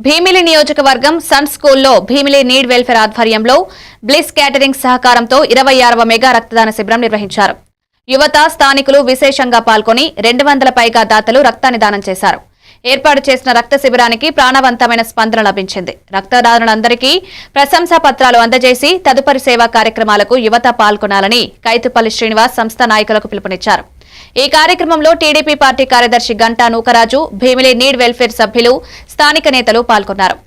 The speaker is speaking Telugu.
భీమిలి నియోజకవర్గం సన్ స్కూల్లో భీమిలి నీడ్ వెల్ఫేర్ ఆధ్వర్యంలో బ్లిస్ క్యాటరింగ్ సహకారంతో 26వ మెగా రక్తదాన శిబిరం నిర్వహించారు. యువత, స్థానికులు విశేషంగా పాల్గొని 200 పైగా దాతలు రక్తాన్ని దానం చేశారు. ఏర్పాటు చేసిన రక్త శిబిరానికి ప్రాణవంతమైన స్పందన లభించింది. రక్తదానులందరికీ ప్రశంసా పత్రాలు అందజేసి తదుపరి సేవా కార్యక్రమాలకు యువత పాల్గొనాలని కైతుపల్లి శ్రీనివాస్ సంస్థ నాయకులకు పిలుపునిచ్చారు. ఈ కార్యక్రమంలో టీడీపీ పార్టీ కార్యదర్శి గంటా నూకరాజు, భీమిలి నీడ్ వెల్ఫేర్ సభ్యులు, స్థానిక నేతలు పాల్గొన్నారు.